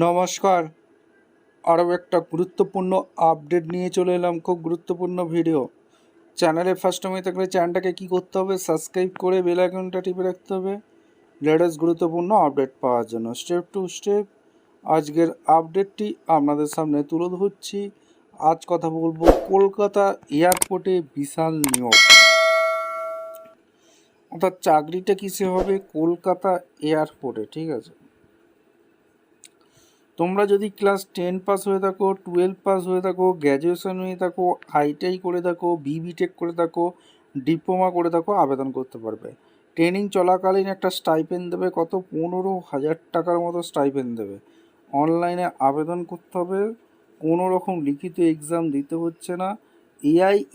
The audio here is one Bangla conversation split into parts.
নমস্কার। আরও একটা গুরুত্বপূর্ণ আপডেট নিয়ে চলে এলাম, খুব গুরুত্বপূর্ণ ভিডিও। চ্যানেলে ফার্স্ট টাইম থাকলে চ্যানেলটাকে কী করতে হবে, সাবস্ক্রাইব করে বেল আইকনটা টিপে রাখতে হবে লেটেস্ট গুরুত্বপূর্ণ আপডেট পাওয়ার জন্য। স্টেপ টু স্টেপ আজকের আপডেটটি আপনাদের সামনে তুলে ধরছি। আজ কথা বলবো কলকাতা এয়ারপোর্টে বিশাল নিয়োগ, অর্থাৎ চাকরিটা কিসে হবে, কলকাতা এয়ারপোর্টে। ঠিক আছে, তোমরা যদি ক্লাস 10 পাস হয়ে থাকো, 12 পাস হয়ে থাকো, গ্র্যাজুয়েশন হয়ে থাকো, আইটিআই করে থাকো, বিবিটেক করে থাকো, ডিপ্লোমা করে থাকো, আবেদন করতে পারবে। ট্রেনিং চলাকালীন একটা স্টাইপেন্ড দেবে, কত 15,000 টাকার মতো স্টাইপেন্ড দেবে। অনলাইনে আবেদন করতে হবে, কোনো রকম লিখিত এক্সাম দিতে হচ্ছে না।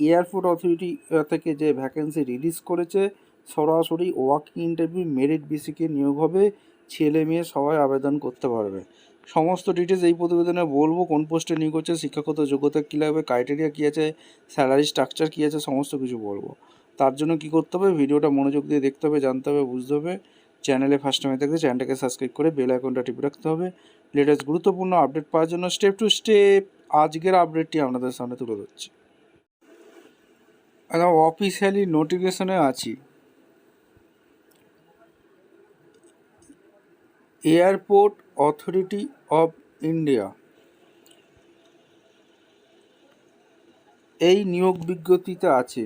এয়ারপোর্ট অথরিটি থেকে যে ভ্যাকেন্সি রিলিজ করেছে, সরাসরি ওয়ার্কিং ইন্টারভিউ মেরিট বেসিকে নিয়োগ হবে। ছেলে মেয়ে সবাই আবেদন করতে পারবে। সমস্ত ডিটেলস এই প্রতিবেদনে বলবো। কোন পোস্টে নিয়োগ হচ্ছে, শিক্ষাগত যোগ্যতা কী লাগবে, ক্রাইটেরিয়া কী আছে, স্যালারি স্ট্রাকচার কী আছে, সমস্ত কিছু বলবো। তার জন্য কী করতে হবে, ভিডিওটা মনোযোগ দিয়ে দেখতে হবে, জানতে হবে, বুঝতে হবে। চ্যানেলে ফার্স্ট টাইমে থাকলে চ্যানেলটাকে সাবস্ক্রাইব করে বেল আইকনটা টিপে রাখতে হবে লেটেস্ট গুরুত্বপূর্ণ আপডেট পাওয়ার জন্য। স্টেপ টু স্টেপ আজকের আপডেটটি আপনাদের সামনে তুলে ধরছি। এখন অফিসিয়ালি নোটিফিকেশনে আছি। এয়ারপোর্ট অথরিটি অফ ইন্ডিয়া এই নিয়োগ বিজ্ঞপ্তিতে আছে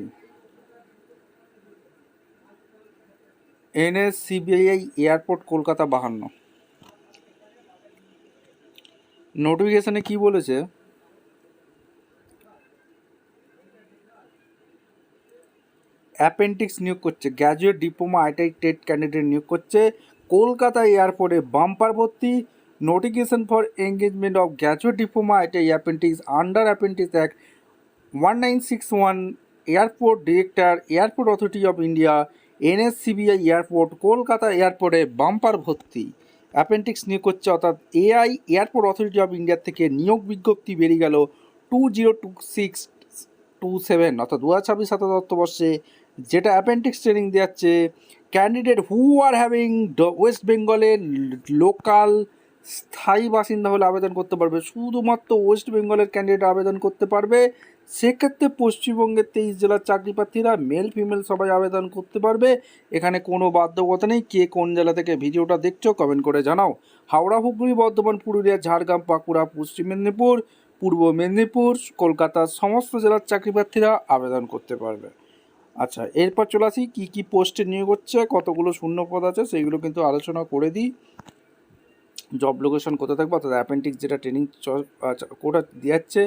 NSCBI এয়ারপোর্ট কলকাতা 52। নোটিফিকেশনে কি বলেছে, অ্যাপেন্ডিক্স নিয়োগ করছে, graduate, diploma, ITI, TET candidate নিয়োগ করছে কলকাতা এয়ারপোর্টে বাম্পার ভর্তি। Notification for engagement of graduate, diploma, ITI appendix under appendix act 1961, airport director, airport authority of India, NSCBI airport Kolkata এয়ারপোর্টে বাম্পার ভর্তি। অ্যাপেন্ডিক্স নিয়োগ করছে, অর্থাৎ এয়ারপোর্ট অথরিটি অফ ইন্ডিয়ার থেকে নিয়োগ বিজ্ঞপ্তি বেরিয়ে গেল 2026-27, অর্থাৎ 2026-27 অর্থবর্ষে, যেটা অ্যাপেন্ডিক্স ট্রেনিং দেওয়াচ্ছে candidate who are having west বেঙ্গলের লোকাল স্থায়ী বাসিন্দা হলে আবেদন করতে পারবে। শুধুমাত্র ওয়েস্ট বেঙ্গলের ক্যান্ডিডেট আবেদন করতে পারবে। সেক্ষেত্রে পশ্চিমবঙ্গের 23 জেলার চাকরি প্রার্থীরা মেল ফিমেল সবাই আবেদন করতে পারবে। এখানে কোনো বাধ্যকতা নেই। কে কোন জেলা থেকে ভিডিওটা দেখছো কমেন্ট করে জানাও। হাওড়া, হুগলি, বর্ধমান, পুরুলিয়া, ঝাড়গ্রাম, বাঁকুড়া, পশ্চিম মেদিনীপুর, পূর্ব মেদিনীপুর, কলকাতার সমস্ত জেলার চাকরি প্রার্থীরা আবেদন করতে পারবে। আচ্ছা, এরপর চলে আসি কী কী পোস্টে নিয়োগ হচ্ছে, কতগুলো শূন্য পদ আছে সেইগুলো কিন্তু আলোচনা করে দিই। জব লোকেশন কোথায় থাকবে, অর্থাৎ অ্যাপেন্ডিক্স যেটা ট্রেনিং কোটা দিয়াচ্ছে,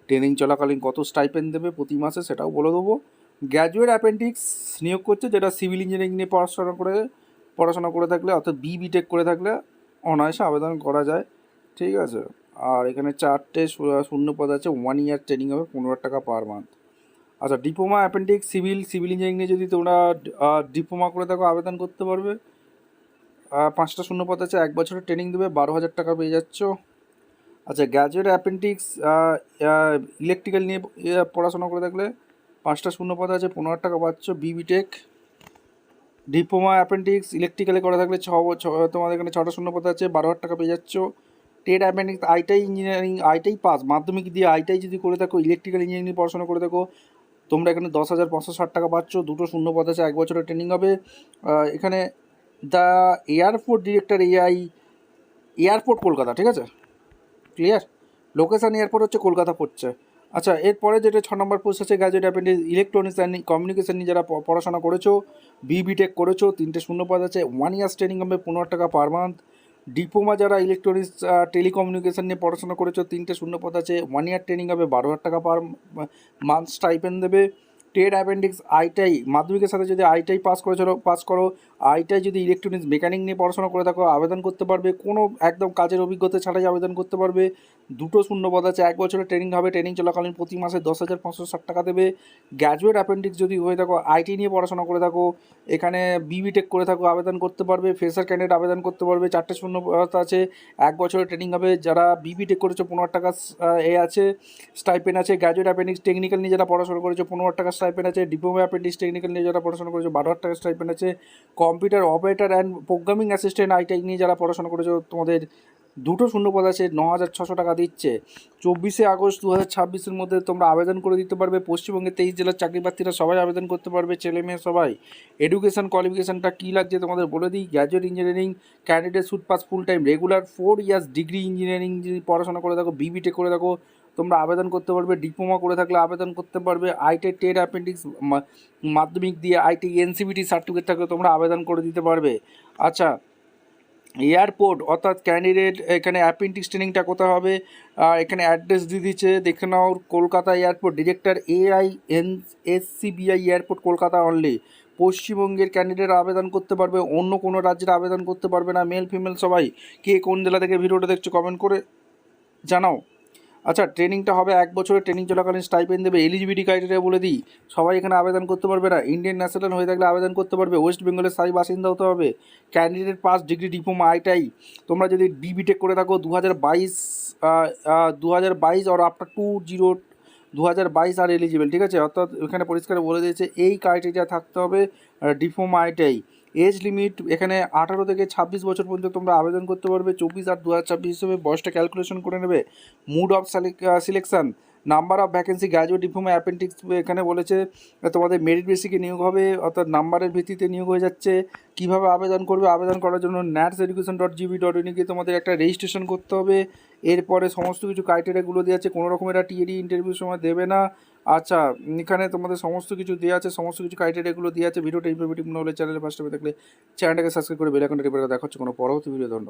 ট্রেনিং চলাকালীন কত স্টাইপেন্ড দেবে প্রতি মাসে সেটাও বলে দেবো। গ্র্যাজুয়েট অ্যাপেন্ডিক্স নিয়োগ করছে, যেটা সিভিল ইঞ্জিনিয়ারিং নিয়ে পড়াশোনা করে থাকলে, অর্থাৎ বিটেক করে থাকলে অনায়াসে আবেদন করা যায়। ঠিক আছে, আর এখানে 4টে শূন্য পদ আছে। 1 ইয়ার ট্রেনিং হবে, 15,000 টাকা পার মান্থ। আচ্ছা, ডিপ্লোমা অ্যাপেন্ডিক্স সিভিল ইঞ্জিনিয়ারিং নিয়ে যদি তোমরা ডিপ্লোমা করে থাকো আবেদন করতে পারবে। 5টা শূন্য পদ আছে, 1 বছরের ট্রেনিং দেবে, 12,000 টাকা পেয়ে যাচ্ছ। আচ্ছা, গ্র্যাজুয়েট অ্যাপেন্ডিক্স ইলেকট্রিক্যাল নিয়ে পড়াশোনা করে থাকলে 5টা শূন্য পদ আছে, 15,000 টাকা পাচ্ছ। বিবিটেক ডিপ্লোমা অ্যাপেন্ডিক্স ইলেকট্রিক্যালে করে থাকলে তোমাদের এখানে 6টা শূন্য পদ আছে, 12,000 টাকা পেয়ে যাচ্ছ। TET appendix ITI engineering, ITI pass, মাধ্যমিক দিয়ে আইটিআই যদি করে থাকো, ইলেকট্রিক্যাল ইঞ্জিনিয়ারিং পড়াশোনা করে থাকো, তোমরা এখানে 10,560 টাকা পাচ্ছ। 2টো শূন্য পদ আছে, 1 বছরের ট্রেনিং হবে। এখানে the airport director airport Kolkata. ঠিক আছে, ক্লিয়ার। লোকেশান এয়ারপোর্ট হচ্ছে কলকাতা পড়ছে। আচ্ছা, এরপরে যেটা 6 নম্বর পোস্ট আছে, graduate appendix electronics and communication নিয়ে যারা পড়াশোনা করেছো, বিবিটেক করেছো, 3টে শূন্য পদ আছে, 1 ইয়ার্স ট্রেনিং হবে, 15,000 টাকা পার মান্থ। ডিপ্লোমা যারা ইলেকট্রনিক্স টেলিকমিউনিকেশন নিয়ে পড়াশোনা করেছো, 3টে শূন্য পদ আছে, 1 ইয়ার ট্রেনিং হবে, 12,000 টাকা পার মান্থ স্টাইপেন্ড দেবে। টেট অ্যাপেন্ডিক্স আইটিআই, মাধ্যমিকের সাথে যদি আইটিআই পাস করো, আইটিআই যদি ইলেকট্রনিক্স মেকানিক নিয়ে পড়াশোনা করে থাকো আবেদন করতে পারবে। কোনো একদম কাজের অভিজ্ঞতা ছাড়াই আবেদন করতে পারবে। 2টো শূন্য পদ আছে, 1 বছরের ট্রেনিং হবে, ট্রেনিং চলাকালীন প্রতি মাসে 10,560 টাকা দেবে। গ্র্যাজুয়েট অ্যাপেন্ডিক্স যদি হয়ে থাকো, আইটি নিয়ে পড়াশোনা করে থাকো, এখানে বিবিটেক করে থাকো আবেদন করতে পারবে। ফ্রেশার ক্যান্ডিডেট আবেদন করতে পারবে। 4টে শূন্য পদ আছে, 1 বছরের ট্রেনিং হবে। যারা বিবিটেক করেছো 15,000 টাকা আছে স্টাইপেন্ড আছে। গ্র্যাজুয়েট অ্যাপেন্ডিক্স টেকনিক্যাল নিয়ে যারা পড়াশোনা করেছো 15,000 টাকা স্টাইপেন্ড আছে। ডিপ্লোমা অ্যাপেন্ডিক্স টেকনিক্যাল নিয়ে যারা পড়াশোনা করেছো 12,000 টাকা স্টাইপেন্ড আছে। Computer operator and programming assistant ITI নিয়ে যারা পড়াশোনা করেছো তোমাদের দুটো শূন্যপদ আছে, 9,600 টাকা দিচ্ছে। 24 আগস্ট 2026 মধ্যে তোমরা আবেদন করে দিতে পারবে। পশ্চিমবঙ্গের 23 জেলার চাকরি প্রার্থীরা সবাই আবেদন করতে পারবে, ছেলে মেয়ে সবাই। এডুকেশন কোয়ালিফিকেশানটা কী লাগছে তোমাদের বলে দিই। Graduate engineering candidate should pass full time regular 4 years degree engineering যদি পড়াশোনা করে থাকো, বিবিটেক করে থাকো, তোমরা আবেদন করতে পারবে। ডিপ্লোমা করে থাকলে আবেদন করতে পারবে। আইটিআই টেট অ্যাপেন্ডিক্স মাধ্যমিক দিয়ে আইটি এনসিবিটি সার্টিফিকেট থাকলে তোমরা আবেদন করে দিতে পারবে। আচ্ছা, এয়ারপোর্ট অর্থাৎ ক্যান্ডিডেট এখানে অ্যাপেন্ডিক্স ট্রেনিংটা কোথায় হবে, এখানে অ্যাড্রেস দিয়ে দিচ্ছে, দেখে নাও। Kolkata airport director AINSCBI airport Kolkata only. পশ্চিমবঙ্গের ক্যান্ডিডেট আবেদন করতে পারবে, অন্য কোনো রাজ্যের আবেদন করতে পারবে না। মেল ফিমেল সবাই। কে কোন জেলা থেকে ভিডিওটা দেখছো কমেন্ট করে জানাও। আচ্ছা, ট্রেনিংটা হবে 1 বছরের। ট্রেনিং চলাকালীন স্টাইপেন্ড দেবে। এলিজিবিলিটি ক্রাইটেরিয়া বলে দিই, সবাই এখানে আবেদন করতে পারবে না। ইন্ডিয়ান ন্যাশনাল হয়ে থাকলে আবেদন করতে পারবে। ওয়েস্ট বেঙ্গলের স্থায়ী বাসিন্দা হতে হবে। Candidate pass degree diploma ITI. তোমরা যদি বিবিটেক করে থাকো 2022 আর আফটার 2022 আর এলিজিবল, ঠিক আছে। অর্থাৎ এখানে পরিষ্কার বলে দিয়েছে এই ক্রাইটেরিয়া থাকতে হবে। ডিপ্লোমা আইটিআই এজ লিমিট এখানে 18 থেকে 26 বছর পর্যন্ত তোমরা আবেদন করতে পারবে। 24/8/2026 হিসেবে বয়সটা ক্যালকুলেশন করে নেবে। Mode of selection, number of vacancy graduate diploma appendix এখানে বলেছে তোমাদের মেরিট বেসিকে নিয়োগ হবে, অর্থাৎ নাম্বারের ভিত্তিতে নিয়োগ হয়ে যাচ্ছে। কীভাবে আবেদন করবে, আবেদন করার জন্য nats.education.gv.in গিয়ে তোমাদের একটা রেজিস্ট্রেশন করতে হবে। এরপরে সমস্ত কিছু ক্রাইটেরিয়াগুলো দেওয়া আছে, কোনো রকমের টিএডি ইন্টারভিউর সময় দেবে না। আচ্ছা, এখানে তোমাদের সমস্ত কিছু দেওয়া আছে, সমস্ত কিছু ক্রাইটেরিয়াগুলো দেওয়া আছে। ভিডিওটা ইনফরমেটিভ মনে হলে চ্যানেলে ফার্স্ট টাইমে থাকলে চ্যানেলটাকে সাবস্ক্রাইব করে বেল আইকনটা টিপে রাখা। দেখা হচ্ছে কোনো পরবর্তী ভিডিও। ধন্যবাদ।